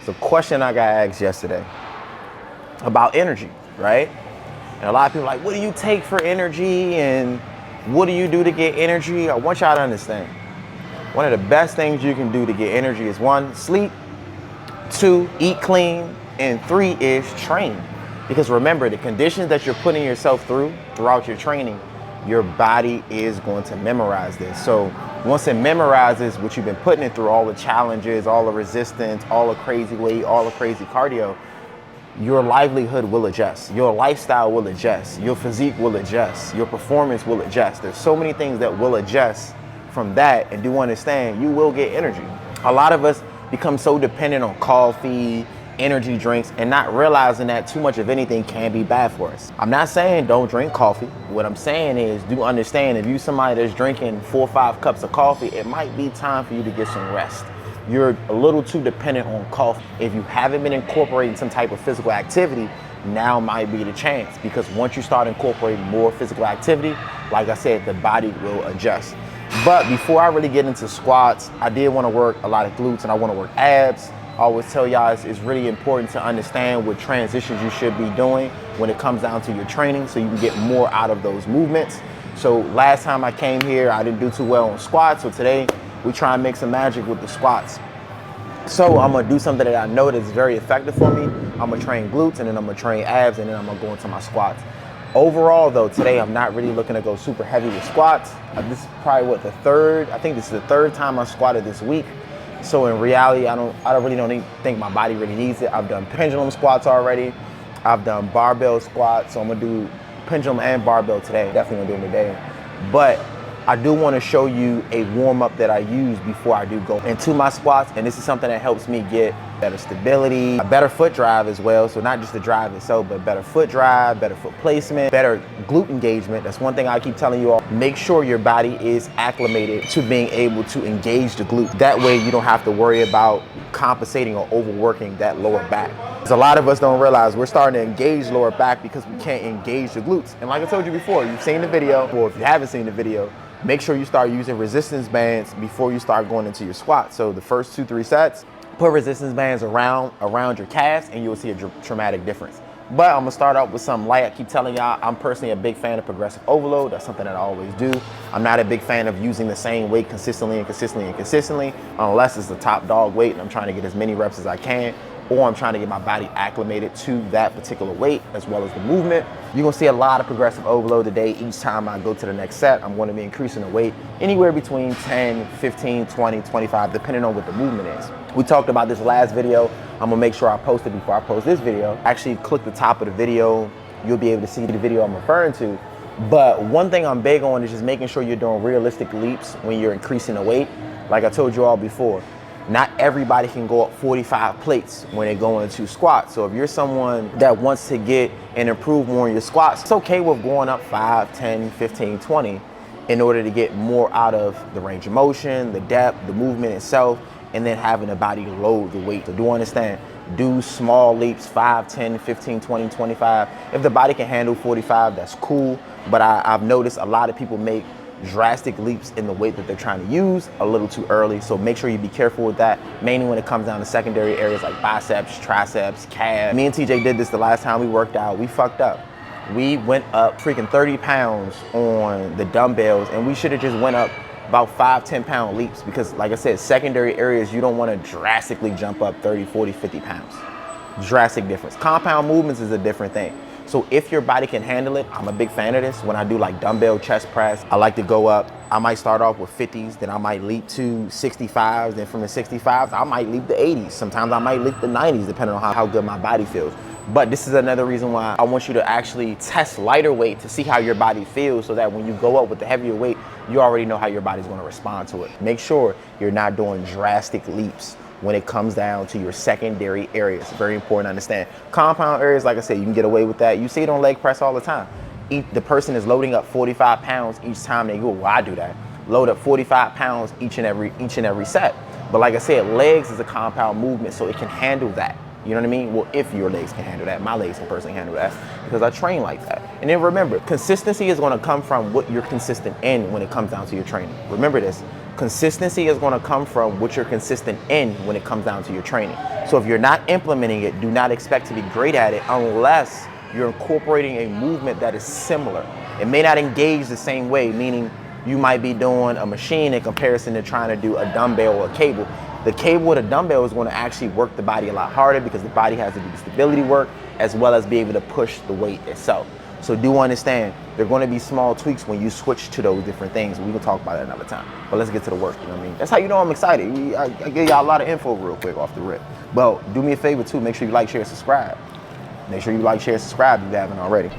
It's a question I got asked yesterday about energy, right? And a lot of people are like, what do you take for energy? And what do you do to get energy? I want y'all to understand. One of the best things you can do to get energy is 1, sleep, 2, eat clean, and 3 is train. Because remember, the conditions that you're putting yourself through throughout your training, your body is going to memorize this. So once it memorizes what you've been putting it through, all the challenges, all the resistance, all the crazy weight, all the crazy cardio, your livelihood will adjust, your lifestyle will adjust, your physique will adjust, your performance will adjust. There's so many things that will adjust from that, and do understand you will get energy. A lot of us become so dependent on coffee, energy drinks, and not realizing that too much of anything can be bad for us. I'm not saying don't drink coffee. What I'm saying is do understand if you're somebody that's drinking 4 or 5 cups of coffee, it might be time for you to get some rest. You're a little too dependent on coffee. If you haven't been incorporating some type of physical activity, now might be the chance, because once you start incorporating more physical activity, like I said, the body will adjust. But before I really get into squats, I did want to work a lot of glutes and I want to work abs. I always tell y'all it's really important to understand what transitions you should be doing when it comes down to your training so you can get more out of those movements. So last time I came here, I didn't do too well on squats. So today we try and make some magic with the squats. So I'm gonna do something that I know that's very effective for me. I'm gonna train glutes, and then I'm gonna train abs, and then I'm gonna go into my squats. Overall though, today I'm not really looking to go super heavy with squats. This is probably what, I think this is the third time I squatted this week. So in reality, I don't really think my body really needs it. I've done pendulum squats already. I've done barbell squats. So I'm gonna do pendulum and barbell today. Definitely gonna do them today. But I do want to show you a warm up that I use before I do go into my squats. And this is something that helps me get better stability, a better foot drive as well. So not just the drive itself, but better foot drive, better foot placement, better glute engagement. That's one thing I keep telling you all. Make sure your body is acclimated to being able to engage the glute. That way you don't have to worry about compensating or overworking that lower back. Because a lot of us don't realize we're starting to engage lower back because we can't engage the glutes. And like I told you before, you've seen the video, or if you haven't seen the video, make sure you start using resistance bands before you start going into your squat. So the first 2-3 sets, put resistance bands around your calves and you'll see a dramatic difference. But I'm gonna start out with something light. I keep telling y'all, I'm personally a big fan of progressive overload. That's something that I always do. I'm not a big fan of using the same weight consistently unless it's the top dog weight and I'm trying to get as many reps as I can, or I'm trying to get my body acclimated to that particular weight as well as the movement. You're gonna see a lot of progressive overload today. Each time I go to the next set, I'm gonna be increasing the weight anywhere between 10, 15, 20, 25, depending on what the movement is. We talked about this last video. I'm gonna make sure I post it before I post this video. Actually, click the top of the video. You'll be able to see the video I'm referring to. But one thing I'm big on is just making sure you're doing realistic leaps when you're increasing the weight. Like I told you all before, not everybody can go up 45 plates when they go into squats. So if you're someone that wants to get and improve more in your squats, it's okay with going up 5, 10, 15, 20 in order to get more out of the range of motion, the depth, the movement itself, and then having the body load the weight. So do understand, do small leaps, 5, 10, 15, 20, 25. If the body can handle 45, that's cool. But I've noticed a lot of people make drastic leaps in the weight that they're trying to use a little too early. So make sure you be careful with that, mainly when it comes down to secondary areas like biceps, triceps, calves. Me and TJ did this the last time we worked out. We fucked up. We went up freaking 30 pounds on the dumbbells, and we should have just went up about 5, 10 pound leaps, because like I said, secondary areas, you don't want to drastically jump up 30, 40, 50 pounds. Drastic difference. Compound movements is a different thing. So if your body can handle it, I'm a big fan of this. When I do like dumbbell chest press, I like to go up. I might start off with 50s, then I might leap to 65s, then from the 65s, I might leap to 80s. Sometimes I might leap to 90s, depending on how good my body feels. But this is another reason why I want you to actually test lighter weight to see how your body feels, so that when you go up with the heavier weight, you already know how your body's gonna respond to it. Make sure you're not doing drastic leaps when it comes down to your secondary areas. Very important to understand. Compound areas, like I said, you can get away with that. You see it on leg press all the time. The person is loading up 45 pounds each time they go. Well, I do that. Load up 45 pounds each and every set. But like I said, legs is a compound movement, so it can handle that. You know what I mean? Well, if your legs can handle that, my legs can personally handle that, because I train like that. And then remember, consistency is gonna come from what you're consistent in when it comes down to your training. Remember this. Consistency is going to come from what you're consistent in when it comes down to your training. So if you're not implementing it, do not expect to be great at it unless you're incorporating a movement that is similar. It may not engage the same way, meaning you might be doing a machine in comparison to trying to do a dumbbell or a cable. The cable or the dumbbell is going to actually work the body a lot harder because the body has to do the stability work as well as be able to push the weight itself. So do understand, there are going to be small tweaks when you switch to those different things. We can talk about it another time. But let's get to the work, you know what I mean? That's how you know I'm excited. I gave y'all a lot of info real quick off the rip. But do me a favor too, make sure you like, share, subscribe. Make sure you like, share, subscribe if you haven't already.